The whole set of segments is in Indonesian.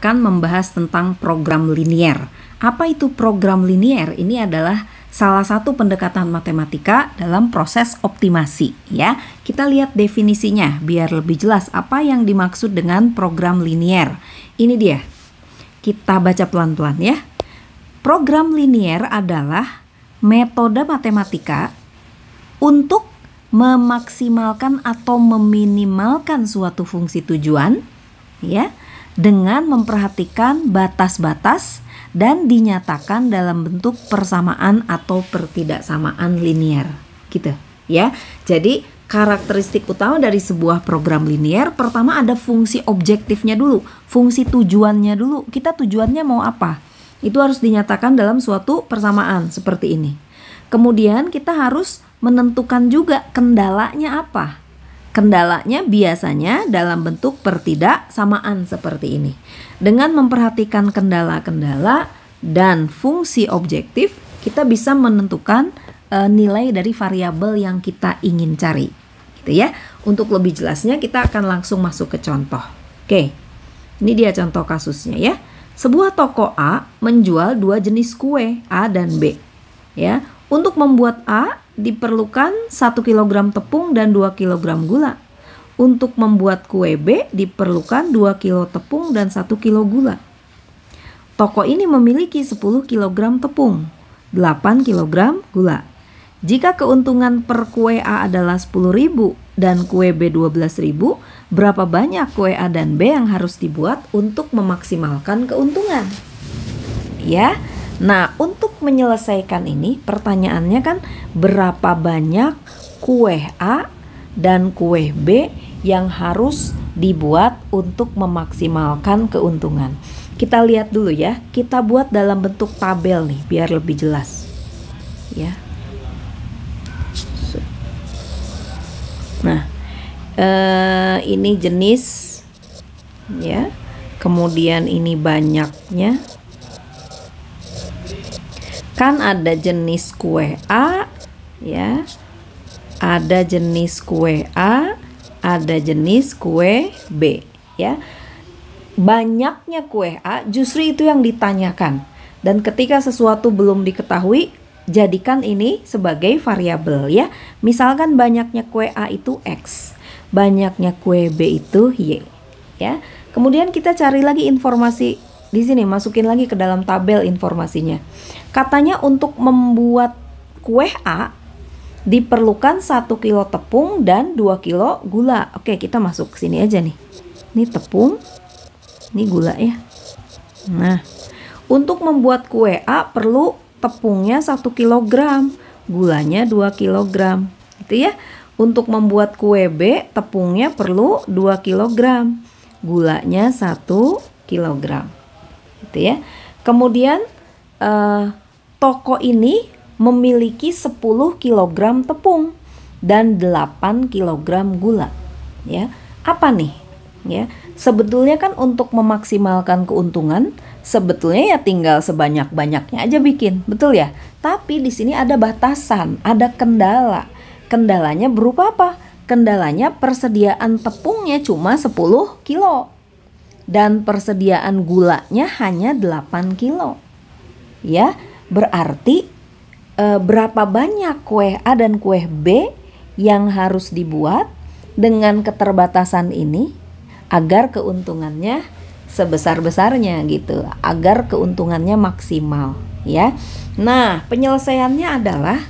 akan membahas tentang program linier. Apa itu program linier? Ini adalah salah satu pendekatan matematika dalam proses optimasi ya. Kita lihat definisinya biar lebih jelas apa yang dimaksud dengan program linier. Ini dia. Kita baca pelan-pelan ya. Program linier adalah metode matematika untuk memaksimalkan atau meminimalkan suatu fungsi tujuan ya, dengan memperhatikan batas-batas dan dinyatakan dalam bentuk persamaan atau pertidaksamaan linier gitu ya. Jadi karakteristik utama dari sebuah program linier, pertama ada fungsi objektifnya dulu, fungsi tujuannya dulu. Kita tujuannya mau apa? Itu harus dinyatakan dalam suatu persamaan seperti ini. Kemudian kita harus menentukan juga kendalanya apa. Kendalanya biasanya dalam bentuk pertidaksamaan seperti ini. Dengan memperhatikan kendala-kendala dan fungsi objektif, kita bisa menentukan nilai dari variabel yang kita ingin cari. Gitu ya. Untuk lebih jelasnya kita akan langsung masuk ke contoh. Oke. Ini dia contoh kasusnya ya. Sebuah toko A menjual 2 jenis kue, A dan B. Ya. Untuk membuat A diperlukan 1 kg tepung dan 2 kg gula. Untuk membuat kue B diperlukan 2 kg tepung dan 1 kg gula. Toko ini memiliki 10 kg tepung, 8 kg gula. Jika keuntungan per kue A adalah 10.000 dan kue B 12.000, berapa banyak kue A dan B yang harus dibuat untuk memaksimalkan keuntungan? Ya. Nah, untuk menyelesaikan ini, pertanyaannya kan berapa banyak kue A dan kue B yang harus dibuat untuk memaksimalkan keuntungan. Kita lihat dulu ya, kita buat dalam bentuk tabel nih, biar lebih jelas. Ya. Nah, ini jenis, ya. Kemudian ini banyaknya. Kan ada jenis kue A ya, ada jenis kue A, ada jenis kue B ya. Banyaknya kue A justru itu yang ditanyakan, dan ketika sesuatu belum diketahui, jadikan ini sebagai variabel ya. Misalkan banyaknya kue A itu X, banyaknya kue B itu Y ya. Kemudian kita cari lagi informasi di sini, masukin lagi ke dalam tabel informasinya. Katanya untuk membuat kue A diperlukan 1 kilo tepung dan 2 kilo gula. Oke, kita masuk ke sini aja nih. Ini tepung, ini gula ya. Nah, untuk membuat kue A perlu tepungnya 1 kg, gulanya 2 kg. Gitu ya. Untuk membuat kue B tepungnya perlu 2 kg, gulanya 1 kg. Gitu ya. Kemudian toko ini memiliki 10 kg tepung dan 8 kg gula ya. Apa nih ya? Sebetulnya kan untuk memaksimalkan keuntungan sebetulnya ya tinggal sebanyak-banyaknya aja bikin, betul ya? Tapi di sini ada batasan, ada kendala. Kendalanya berupa apa? Kendalanya persediaan tepungnya cuma 10 kilo. Dan persediaan gulanya hanya 8 kilo. Ya, berarti berapa banyak kue A dan kue B yang harus dibuat dengan keterbatasan ini agar keuntungannya sebesar-besarnya gitu, agar keuntungannya maksimal ya. Nah, penyelesaiannya adalah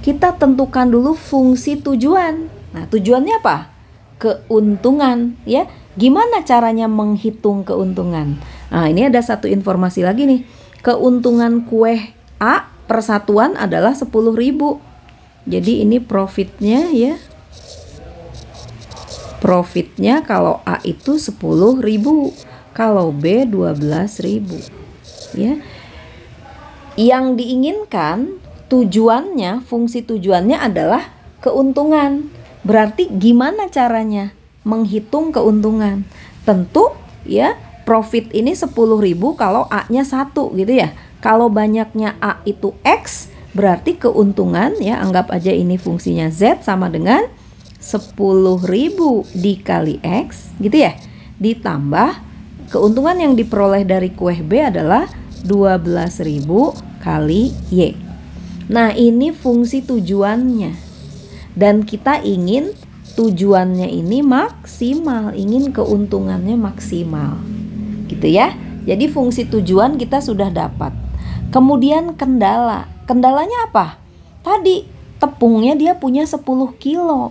kita tentukan dulu fungsi tujuan. Nah, tujuannya apa? Keuntungan ya. Gimana caranya menghitung keuntungan? Nah, ini ada satu informasi lagi nih. Keuntungan kue A persatuan adalah 10.000. Jadi ini profitnya ya. Profitnya kalau A itu 10.000, kalau B 12.000. Ya. Yang diinginkan tujuannya, fungsi tujuannya adalah keuntungan. Berarti gimana caranya menghitung keuntungan? Tentu ya, profit ini 10.000 kalau A-nya 1 gitu ya. Kalau banyaknya A itu X, berarti keuntungan ya, anggap aja ini fungsinya Z sama dengan 10.000 dikali X gitu ya. Ditambah keuntungan yang diperoleh dari kueh B adalah 12.000 kali Y. Nah, ini fungsi tujuannya. Dan kita ingin tujuannya ini maksimal, ingin keuntungannya maksimal. Gitu ya. Jadi fungsi tujuan kita sudah dapat. Kemudian kendala. Kendalanya apa? Tadi tepungnya dia punya 10 kilo.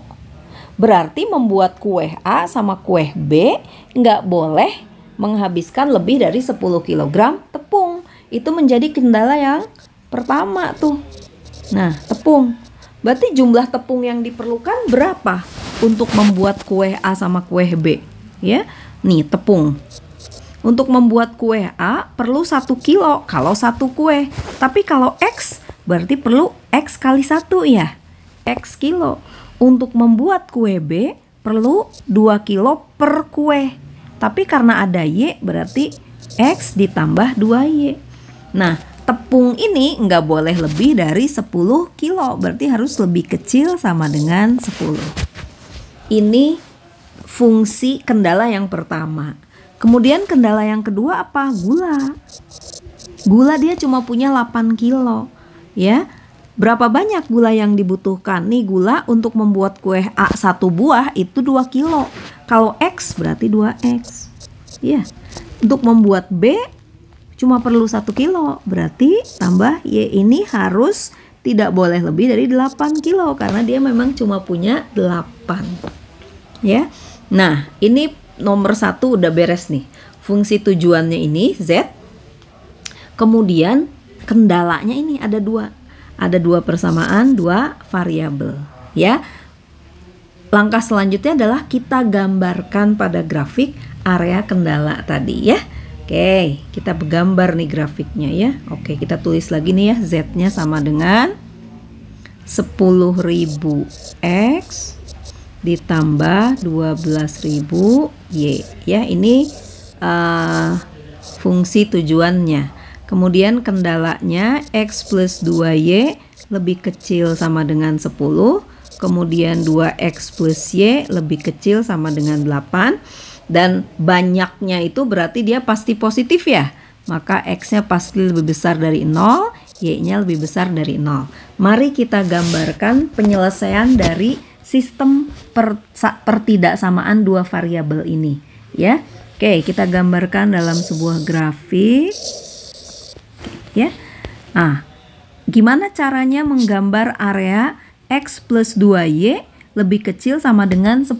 Berarti membuat kue A sama kue B nggak boleh menghabiskan lebih dari 10 kg tepung. Itu menjadi kendala yang pertama tuh. Nah, tepung. Berarti jumlah tepung yang diperlukan berapa untuk membuat kue A sama kue B? Ya, nih tepung. Untuk membuat kue A perlu 1 kilo kalau 1 kue. Tapi kalau X berarti perlu X kali 1 ya. X kilo. Untuk membuat kue B perlu 2 kilo per kue. Tapi karena ada Y berarti X ditambah 2Y. Nah, tepung ini nggak boleh lebih dari 10 kilo. Berarti harus lebih kecil sama dengan 10. Ini fungsi kendala yang pertama. Kemudian kendala yang kedua apa? Gula. Gula dia cuma punya 8 kilo. Ya. Berapa banyak gula yang dibutuhkan? Nih gula untuk membuat kue A 1 buah itu 2 kilo. Kalau X berarti 2X. Ya. Untuk membuat B cuma perlu 1 kilo. Berarti tambah Y ini harus tidak boleh lebih dari 8 kilo. Karena dia memang cuma punya 8. Ya. Nah, ini nomor 1 udah beres nih. Fungsi tujuannya ini Z. Kemudian kendalanya ini ada 2. Ada 2 persamaan, 2 variabel. Ya. Langkah selanjutnya adalah kita gambarkan pada grafik area kendala tadi ya. Oke, kita gambar nih grafiknya ya. Oke, kita tulis lagi nih ya. Z-nya sama dengan 10.000 X ditambah 12.000 Y ya. Ini fungsi tujuannya. Kemudian kendalanya X plus 2Y lebih kecil sama dengan 10. Kemudian 2X plus Y lebih kecil sama dengan 8. Dan banyaknya itu berarti dia pasti positif ya. Maka X-nya pasti lebih besar dari 0, Y-nya lebih besar dari 0. Mari kita gambarkan penyelesaian dari sistem pertidaksamaan 2 variabel ini ya. Oke, kita gambarkan dalam sebuah grafik ya. Gimana caranya menggambar area X plus 2Y lebih kecil sama dengan 10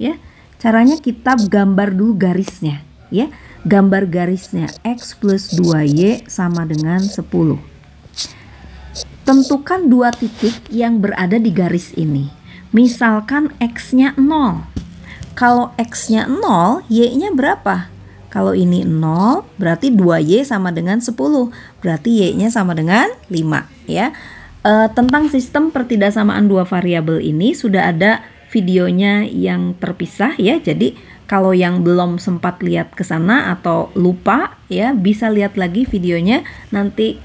ya. Caranya kita gambar dulu garisnya ya. Gambar garisnya X plus 2Y sama dengan 10. Tentukan 2 titik yang berada di garis ini. Misalkan X-nya 0. Kalau X-nya 0, Y-nya berapa? Kalau ini 0, berarti 2Y sama dengan 10. Berarti Y-nya sama dengan 5 ya. Tentang sistem pertidaksamaan 2 variabel ini sudah ada videonya yang terpisah ya. Jadi kalau yang belum sempat lihat ke sana atau lupa ya, bisa lihat lagi videonya. Nanti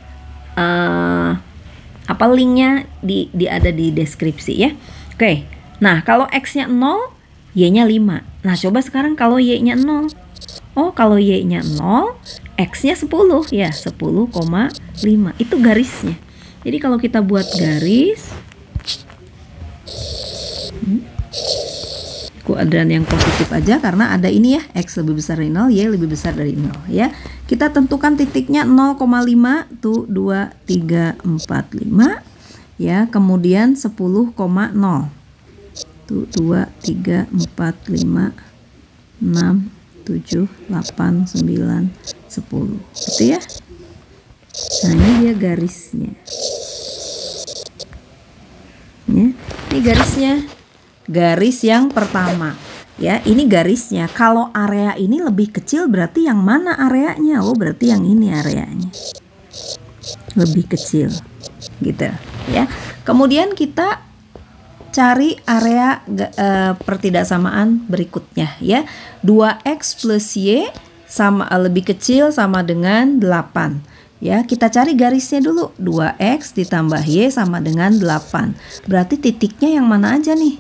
linknya ada di deskripsi ya. Oke. Nah, kalau X-nya 0, Y-nya 5. Nah, coba sekarang kalau Y-nya 0. Oh, kalau Y-nya 0, X-nya 10 ya, 10,5. Itu garisnya. Jadi kalau kita buat garis kuadran yang positif aja karena ada ini ya, X lebih besar dari 0, Y lebih besar dari 0 ya. Kita tentukan titiknya 0,5 tuh 2, 3, 4, 5 ya. Kemudian 10,0 tuh 2, 3, 4, 5, 6, 7, 8, 9, 10 gitu ya. Nah, ini dia garisnya ya. Ini garisnya, garis yang pertama ya. Ini garisnya. Kalau area ini lebih kecil berarti yang mana areanya? Oh, berarti yang ini areanya lebih kecil gitu ya. Kemudian kita cari area pertidaksamaan berikutnya ya. 2X plus Y sama lebih kecil sama dengan 8 ya. Kita cari garisnya dulu. 2X ditambah Y sama dengan 8. Berarti titiknya yang mana aja nih?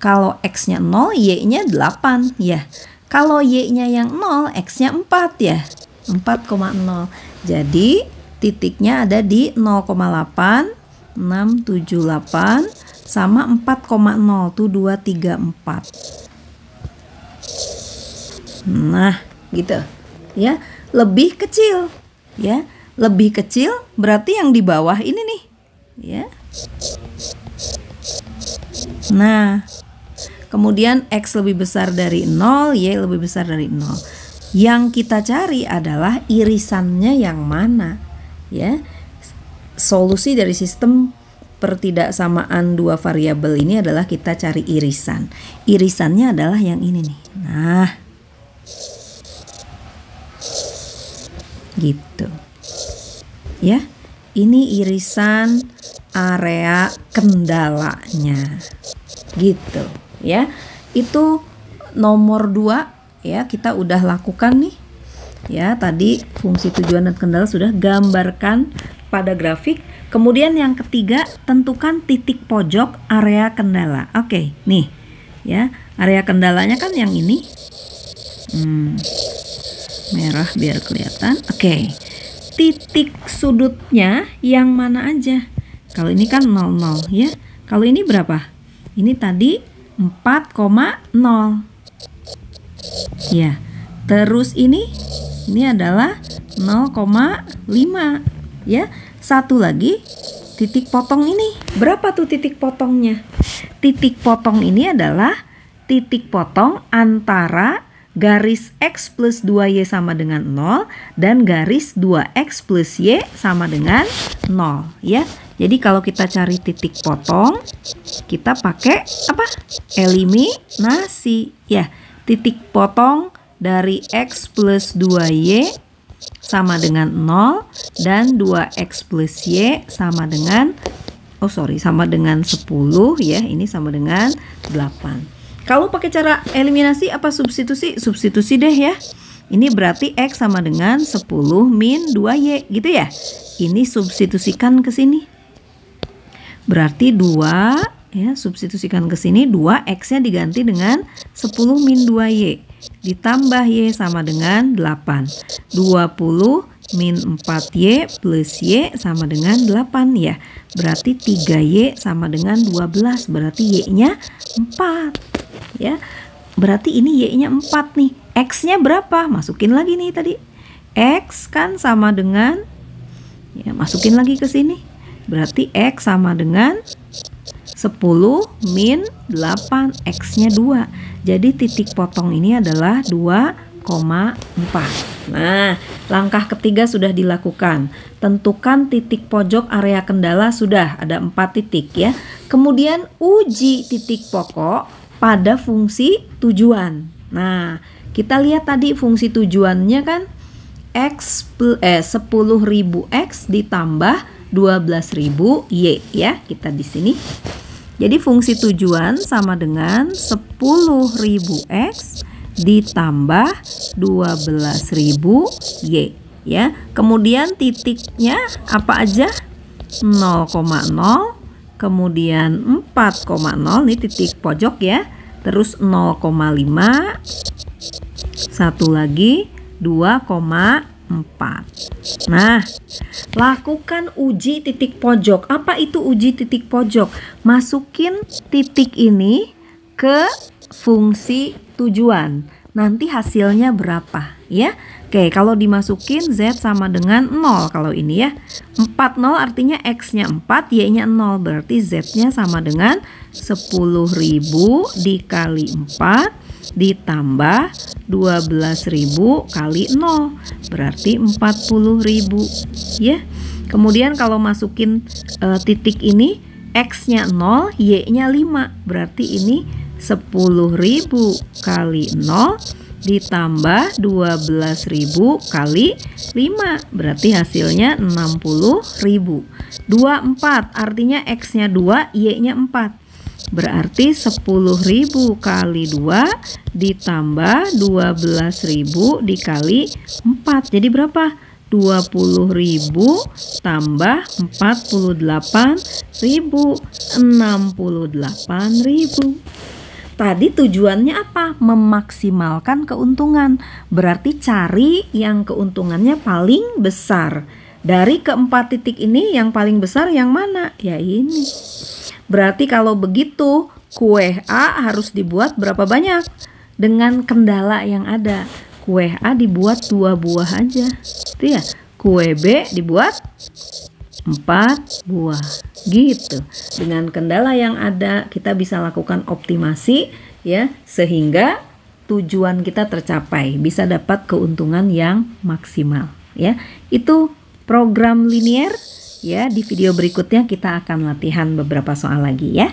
Kalau X-nya 0, Y-nya 8 ya. Kalau Y-nya yang 0, X-nya 4 ya. 4,0. Jadi titiknya ada di 0,8678 sama 4,0 tuh 234. Nah, gitu. Ya, lebih kecil. Ya, lebih kecil berarti yang di bawah ini nih. Ya. Nah, kemudian X lebih besar dari 0, Y lebih besar dari 0. Yang kita cari adalah irisannya yang mana, ya. Solusi dari sistem pertidaksamaan dua variabel ini adalah kita cari irisan. Irisannya adalah yang ini nih. Nah, gitu. Ya, ini irisan area kendalanya. Gitu, ya. Itu nomor 2. Ya, kita udah lakukan nih. Ya, tadi fungsi tujuan dan kendala sudah gambarkan pada grafik. Kemudian yang ketiga, tentukan titik pojok area kendala. Oke, nih. Ya, area kendalanya kan yang ini. Merah biar kelihatan. Oke. Titik sudutnya yang mana aja? Kalau ini kan 00 ya. Kalau ini berapa? Ini tadi 4,0. Ya, terus ini adalah 0,5 ya. Satu lagi titik potong ini. Berapa tuh titik potongnya? Titik potong ini adalah titik potong antara garis X plus 2Y sama dengan 0 dan garis 2X plus Y sama dengan 0 ya. Jadi kalau kita cari titik potong, kita pakai apa? Eliminasi ya. Titik potong dari X plus 2Y sama dengan 0 dan 2X plus Y sama dengan sama dengan 10 ya. Ini sama dengan 8. Kalau pakai cara eliminasi apa substitusi? Substitusi deh ya. Ini berarti X sama dengan 10 min 2Y gitu ya. Ini substitusikan ke sini. Berarti 2 ya, substitusikan ke sini 2, X-nya diganti dengan 10 min 2Y ditambah Y sama dengan 8. 20 min 4Y plus Y sama dengan 8 ya. Berarti 3Y sama dengan 12. Berarti Y-nya 4 ya. Berarti ini Y-nya 4 nih. X-nya berapa? Masukin lagi nih tadi. X kan sama dengan ya, masukin lagi ke sini. Berarti X sama dengan 10 min 8, X-nya 2. Jadi titik potong ini adalah 2,4. Nah, langkah ketiga sudah dilakukan. Tentukan titik pojok area kendala sudah ada 4 titik ya. Kemudian uji titik pokok pada fungsi tujuan. Nah, kita lihat tadi fungsi tujuannya kan 10.000 X ditambah 12.000 Y ya. Kita di sini. Jadi fungsi tujuan sama dengan 10.000 X ditambah 12.000 Y ya. Kemudian titiknya apa aja? 0,0, kemudian 4,0 ini titik pojok ya. Terus 0,5, satu lagi 2,4. Nah, lakukan uji titik pojok. Apa itu uji titik pojok? Masukin titik ini ke fungsi tujuan. Nanti hasilnya berapa ya? Oke, kalau dimasukin Z sama dengan 0 kalau ini ya. 40 artinya X-nya 4, Y-nya 0. Berarti Z-nya sama dengan 10.000 dikali 4 ditambah 12.000 kali 0 berarti 40.000 ya. Kemudian kalau masukin titik ini X-nya 0, Y-nya 5 berarti ini 10.000 kali 0 ditambah 12.000 kali 5 berarti hasilnya 60.000. 24 artinya X-nya 2, Y-nya 4 berarti 10.000 kali 2 ditambah 12.000 dikali 4. Jadi berapa? 20.000 tambah 48.000, 68.000. Tadi tujuannya apa? Memaksimalkan keuntungan. Berarti cari yang keuntungannya paling besar. Dari keempat titik ini yang paling besar yang mana? Ya ini. Berarti kalau begitu kue A harus dibuat berapa banyak? Dengan kendala yang ada. Kue A dibuat 2 buah aja. Itu ya. Kue B dibuat 4 buah. Gitu. Dengan kendala yang ada kita bisa lakukan optimasi ya, sehingga tujuan kita tercapai, bisa dapat keuntungan yang maksimal ya. Itu program linier ya. Di video berikutnya kita akan latihan beberapa soal lagi ya.